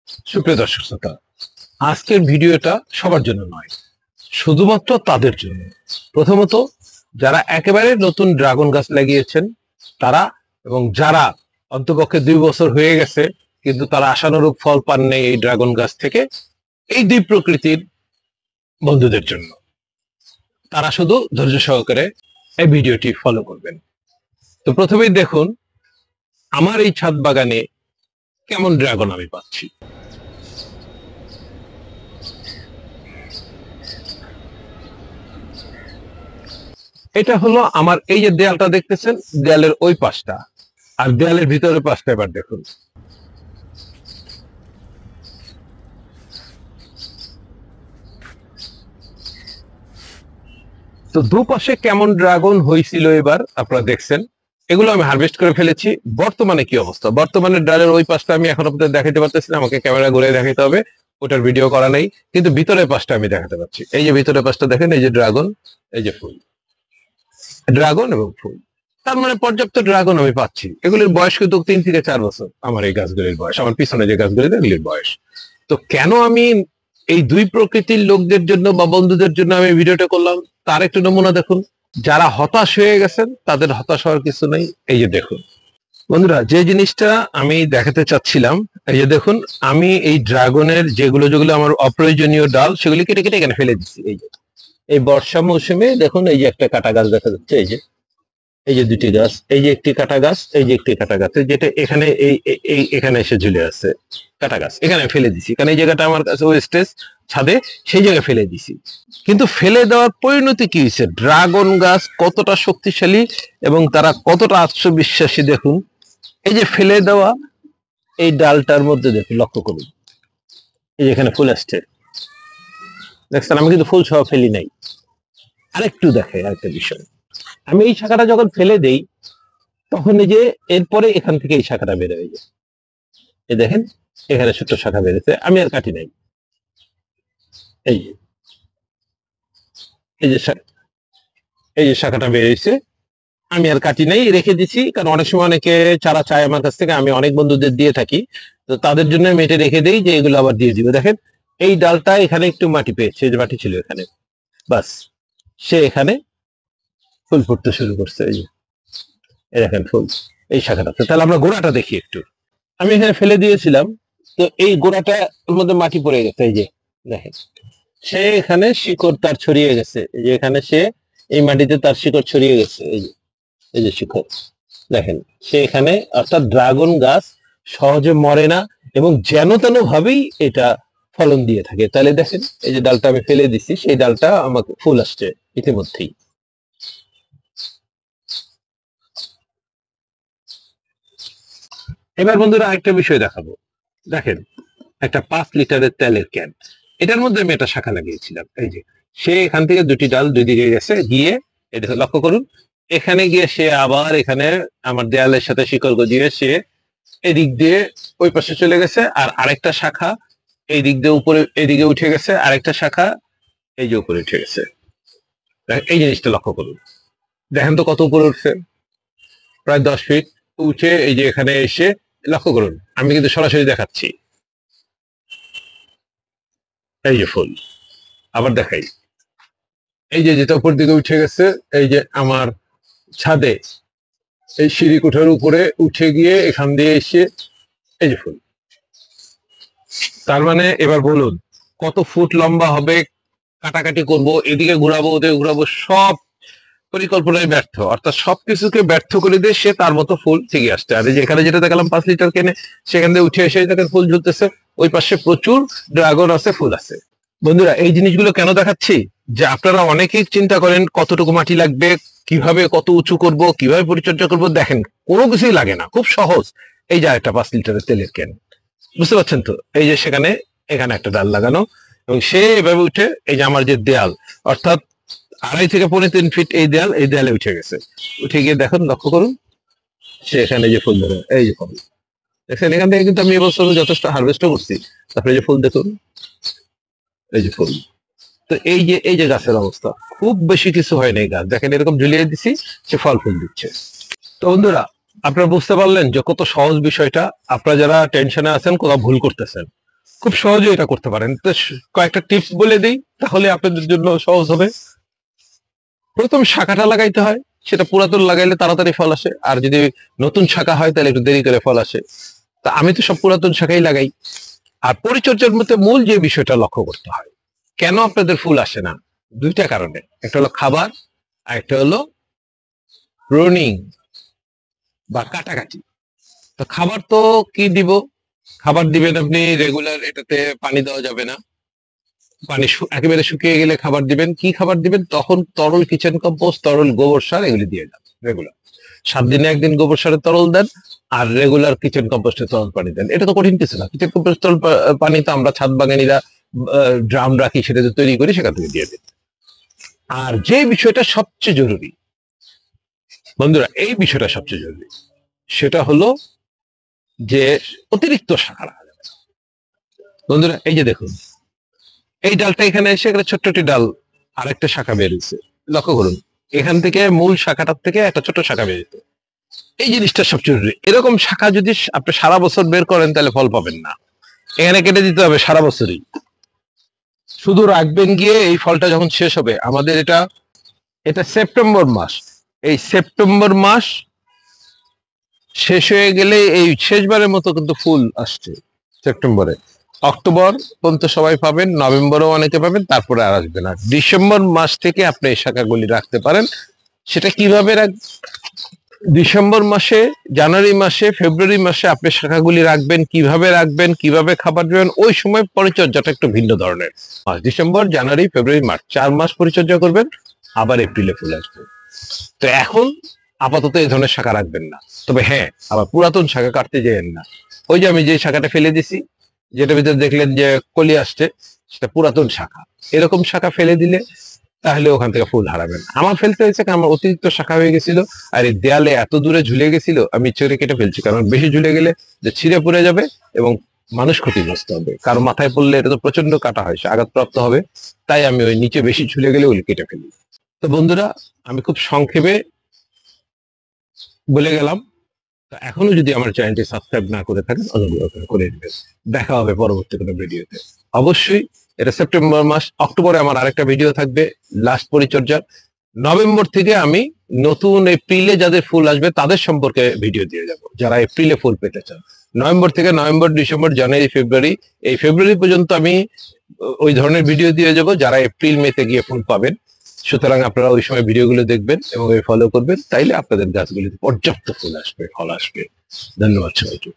সুপ্রিয় দর্শক শ্রোতা, আজকের ভিডিওটা সবার জন্য নয়, শুধুমাত্র তাদের জন্য। প্রথমত, যারা একেবারে নতুন ড্রাগন গাছ লাগিয়েছেন তারা, এবং যারা অন্তপক্ষে 2 বছর হয়ে গেছে কিন্তু তারা আশানুরূপ ফল পাননি এই ড্রাগন গাছ থেকে, এই দুই প্রকৃতির বন্ধুদের জন্য। তারা শুধু ধৈর্য সহকারে এই ভিডিওটি ফলো করবেন। তো প্রথমেই দেখুন আমার এই ছাদ বাগানে কেমন ড্রাগন আমি পাচ্ছি। এটা হলো আমার এই যে দেয়ালটা দেখতেছেন, দেয়ালের ওই পাশটা, আর দেয়ালের ভিতরের পাশটা এবার দেখুন। তো দুপাশে কেমন ড্রাগন হয়েছিল এবার আপনারা দেখছেন। এগুলো আমি হারভেস্ট করে ফেলেছি। বর্তমানে কি অবস্থা, বর্তমানে ডালের ওই পাশটা আমি এখন আপনাদের দেখাতে পারতেছি না, আমাকে ক্যামেরা ঘুরে দেখাতে হবে, ওটার ভিডিও করা নেই। কিন্তু ভিতরের পাশটা আমি দেখাতে পাচ্ছি। এই যে ভিতরের পাশটা দেখেন, এই যে ড্রাগন, এই যে ফুল, ড্রাগন এবং ফুল। তার মানে পর্যাপ্ত ড্রাগন আমি পাচ্ছি। এগুলির বয়স কিন্তু 3 থেকে 4 বছর। আমার এই গাছগুলির বয়স, আমার পিছনে যে গাছগুলি এগুলির বয়স। তো কেন আমি এই দুই প্রকৃতির লোকদের জন্য বা বন্ধুদের জন্য আমি ভিডিওটা করলাম, তার একটু নমুনা দেখুন। যারা হতাশ হয়ে গেছেন তাদের হতাশ হওয়ার কিছু নেই। এই যে দেখুন বন্ধুরা, যে জিনিসটা আমি দেখাতে চাচ্ছিলাম, এই যে দেখুন, আমি এই ড্রাগনের যেগুলো যেগুলো আমার অপ্রয়োজনীয় ডাল সেগুলি কেটে কেটে এখানে ফেলে দিচ্ছি। এই যে এই বর্ষা মৌসুমে দেখুন, এই যে একটা কাটা গাছ দেখা যাচ্ছে, এই যে দুটি গাছ, এই যে একটি কাটা গাছ, এই যে একটি কাটা গাছ, যেটা এখানে এই এখানে এসে ঝুলে আছে কাটা গাছ, এখানে ফেলে দিছি। কারণ এই জায়গাটা আমার কাছে ওয়েস্টেজ ছাদে, সেই জায়গায় ফেলে দিছি। কিন্তু ফেলে দেওয়ার পরিণতি কি হয়েছে, ড্রাগন গাছ কতটা শক্তিশালী এবং তারা কতটা আত্মবিশ্বাসী দেখুন। এই যে ফেলে দেওয়া এই ডালটার মধ্যে দেখুন, লক্ষ্য করুন, এই যে এখানে ফুল আসছে দেখছেন। আমি কিন্তু ফুল সহ ফেলি নাই। আরেকটু দেখে আরেকটা বিষয়, আমি এই শাখাটা যখন ফেলে দেই তখন এই যে এরপরে এখান থেকে এই শাখাটা বের হয়ে যায়। এই দেখেন এখানে ছোট্ট শাখা বেরোচ্ছে, আমি আর কাটি নাই। এই যে এই যে এই যে শাখাটা বেরিয়েছে, আমি আর কাটি নাই, রেখে দিছি। কারণ অনেক সময় অনেকে চারা চায় আমার কাছ থেকে, আমি অনেক বন্ধুদের দিয়ে থাকি। তো তাদের জন্য মেটে রেখে দেই যে এগুলো আবার দিয়ে দিবে। দেখেন এই ডালটা এখানে একটু মাটি পেয়েছে, যে মাটি ছিল এখানে, বাস সে এখানে ফুল ফুটতে শুরু করছে। এই যে এই দেখেন ফুল এই শাখাটাতে। তাহলে আমরা গোড়াটা দেখি একটু। আমি এখানে ফেলে দিয়েছিলাম, তো এই গোড়াটার মধ্যে মাটি পড়ে গেছে। এই যে দেখেন, সে এখানে শিকড় তার ছড়িয়ে গেছে। এই যে এখানে সে এই মাটিতে তার শিকড় ছড়িয়ে গেছে। এই যে শিকড় দেখেন, সে এখানে, অর্থাৎ ড্রাগন গাছ সহজে মরে না এবং যেন তেন ভাবেই এটা ফলন দিয়ে থাকে। তাহলে দেখেন এই যে ডালটা আমি ফেলে দিছি, সেই ডালটা আমাকে ফুল আসছে ইতিমধ্যেই। এবার বন্ধুরা আরেকটা বিষয় দেখাবো। দেখেন একটা 5 লিটারের তেলের ক্যান, এটার মধ্যে আমি একটা শাখা লাগিয়েছিলাম। এই যে সে এখান থেকে দুটি ডাল দুই দিকে গেছে, গিয়ে এটা লক্ষ্য করুন, এখানে গিয়ে সে আবার এখানে আমার দেয়ালের সাথে শিকড় গজিয়ে সে এদিক দিয়ে ওই পাশে চলে গেছে। আর আরেকটা শাখা এই দিক দিয়ে উপরে এদিকে উঠে গেছে, আরেকটা শাখা এই যে উপরে উঠে গেছে। এই জিনিসটা লক্ষ্য করুন, দেখেন তো কত উপরে উঠছে, প্রায় 10 ফিট উঠে এই যে এখানে এসে, লক্ষ্য করুন, আমি কিন্তু সরাসরি দেখাচ্ছি। এই যে ফুল, আবার দেখাই, এই যে যেটা উপর দিকে উঠে গেছে, এই যে আমার ছাদে এই সিঁড়ি কোঠার উপরে উঠে গিয়ে এখান দিয়ে এসে এই যে ফুল। তার মানে এবার বলুন কত ফুট লম্বা হবে, কাটাকাটি করব, এদিকে ঘুরাবো ওদিকে ঘুরাবো, সব পরিকল্পনায় ব্যর্থ। অর্থাৎ সবকিছুকে ব্যর্থ করে দিয়ে সে তার মতো ফুল ঠিকই আসছে। আর যেখানে যেটা দেখালাম 5 লিটার কেনে, সেখান থেকে উঠে এসে দেখেন ফুল ঝুলতেছে, ওই পাশে প্রচুর ড্রাগন আছে, ফুল আছে। বন্ধুরা এই জিনিসগুলো কেন দেখাচ্ছি, যে আপনারা অনেকেই চিন্তা করেন কতটুকু মাটি লাগবে, কিভাবে কত উঁচু করব, কিভাবে পরিচর্যা করব। দেখেন কোনো কিছুই লাগে না, খুব সহজ। এই যে একটা 5 লিটারের তেলের ক্যান, বুঝতে পারছেন তো। এই যে সেখানে এখানে একটা ডাল লাগানো, এবং সে এভাবে উঠে এই যে আমার যে দেয়াল, অর্থাৎ 2.5 থেকে 3.5 ফিট এই দেয়াল, এই দেয়ালে উঠে গেছে। উঠে গিয়ে দেখুন, লক্ষ্য করুন, সে এখানে যে ফুল ধরে, এই যে ফুল দেখছেন। এখান থেকে কিন্তু আমি এবছর যথেষ্ট হারভেস্টও করছি। তারপরে যে ফুল দেখুন, এই যে ফুল। তো এই যে গাছের অবস্থা, খুব বেশি কিছু হয় না। এই গাছ দেখেন এরকম ঝুলিয়ে দিছি, সে ফল ফুল দিচ্ছে। তো বন্ধুরা আপনারা বুঝতে পারলেন যে কত সহজ বিষয়টা। আপনারা যারা টেনশনে আছেন, কোথাও ভুল করতেছেন, খুব সহজে এটা করতে পারেন। তো কয়েকটা টিপস বলে দিই, তাহলে আপনাদের জন্য সহজ হবে। প্রথম শাখাটা লাগাইতে হয়, সেটা পুরাতন লাগাইলে তাড়াতাড়ি ফল আসে, আর যদি নতুন শাখা হয় তাহলে একটু দেরি করে ফল আসে। তা আমি তো সব পুরাতন শাখাই লাগাই। আর পরিচর্যার মধ্যে মূল যে বিষয়টা লক্ষ্য করতে হয়, কেন আপনাদের ফুল আসে না, দুইটা কারণে। একটা হলো খাবার, আর একটা হলো প্রুনিং বা কাটাকাটি। তো খাবার তো কি দিব, খাবার দিবেন আপনি রেগুলার, এটাতে পানি দেওয়া যাবে না। পানি একেবারে শুকিয়ে গেলে খাবার দিবেন। কি খাবার দিবেন তখন? তরল কিচেন কম্পোস্ট, তরল গোবর সার, এগুলি দিয়ে যান রেগুলার। 7 দিনে 1 দিন গোবর সারের তরল দেন, আর রেগুলার কিচেন কম্পোস্টের তরল পানি দেন। এটা তো কঠিন কিছু না। কিচেন কম্পোস্ট তরল পানি তো আমরা ছাদ বাগানিরা ড্রাম রাখি, সেটা তৈরি করি, সেখান থেকে দিয়ে দিন। আর যে বিষয়টা সবচেয়ে জরুরি বন্ধুরা, এই বিষয়টা সবচেয়ে জরুরি, সেটা হলো যে অতিরিক্ত শাখা রাখা যাবে না। বন্ধুরা এই যে দেখুন, এই ডালটা এখানে এসে একটা ছোট্ট একটি ডাল, আরেকটা শাখা বের হয়েছে, লক্ষ্য করুন। এখান থেকে মূল শাখাটার থেকে একটা ছোট শাখা বের হয়েছে। এই জিনিসটা সবচেয়ে জরুরি। এরকম শাখা যদি আপনি সারা বছর বের করেন তাহলে ফল পাবেন না। এখানে কেটে দিতে হবে সারা বছরই। শুধু রাখবেন গিয়ে এই ফলটা যখন শেষ হবে, আমাদের এটা এটা সেপ্টেম্বর মাস, এই সেপ্টেম্বর মাস শেষ হয়ে গেলে এই শেষবারের মতো কিন্তু ফুল আসছে সেপ্টেম্বরে। অক্টোবর পর্যন্ত সবাই পাবেন, নভেম্বরেও অনেকে পাবেন, তারপরে আর আসবে না। ডিসেম্বর মাস থেকে আপনি এই শাখাগুলি রাখতে পারেন। সেটা কিভাবে ডিসেম্বর মাসে, জানুয়ারি মাসে, ফেব্রুয়ারি মাসে আপনি শাখাগুলি রাখবেন, কিভাবে রাখবেন, কিভাবে খাবার দেবেন, ওই সময় পরিচর্যাটা একটু ভিন্ন ধরনের। ডিসেম্বর, জানুয়ারি, ফেব্রুয়ারি, মার্চ, 4 মাস পরিচর্যা করবেন, আবার এপ্রিলে ফুল আসবে। তো এখন আপাতত এই ধরনের শাখা রাখবেন না। তবে হ্যাঁ, আবার পুরাতন শাখা কাটতে যেয়েন না। ওই যে আমি যে শাখাটা ফেলে দিছি, যেটা ভিতরে দেখলেন যে কলি আসছে, সেটা পুরাতন শাখা। এরকম শাখা ফেলে দিলে তাহলে ওখান থেকে ফুল হারাবেন। আমার ফেলতে হয়েছে কারণ আমার অতিরিক্ত শাখা হয়ে গেছিল, আর এই দেয়ালে এত দূরে ঝুলে গেছিল, আমি ইচ্ছে করে কেটে ফেলছি। কারণ বেশি ঝুলে গেলে যে ছিঁড়ে পড়ে যাবে এবং মানুষ ক্ষতিগ্রস্ত হবে। কারো মাথায় পড়লে এটা তো প্রচন্ড কাটা হয়, সে আঘাতপ্রাপ্ত হবে। তাই আমি ওই নিচে বেশি ঝুলে গেলে ওগুলি কেটে ফেলি। তো বন্ধুরা, আমি খুব সংক্ষেপে বলে গেলাম। তো এখনো যদি আমার চ্যানেলটি সাবস্ক্রাইব না করে থাকেন, অনুগ্রহ করে দিবেন। দেখা হবে পরবর্তী কোনো ভিডিওতে। অবশ্যই এটা সেপ্টেম্বর মাস, অক্টোবরে আমার আরেকটা ভিডিও থাকবে লাস্ট পরিচর্যার। নভেম্বর থেকে আমি নতুন এপ্রিলে যাদের ফুল আসবে তাদের সম্পর্কে ভিডিও দিয়ে যাব, যারা এপ্রিলে ফুল পেতে চান। নভেম্বর থেকে নভেম্বর, ডিসেম্বর, জানুয়ারি, ফেব্রুয়ারি, এই ফেব্রুয়ারি পর্যন্ত আমি ওই ধরনের ভিডিও দিয়ে যাব যারা এপ্রিল মেতে গিয়ে ফুল পাবেন। সুতরাং আপনারা ওই সময় ভিডিওগুলো দেখবেন এবং ফলো করবেন, তাইলে আপনাদের গাছগুলিতে পর্যাপ্ত ফুল আসবে, ফল আসবে। ধন্যবাদ সবাইকে।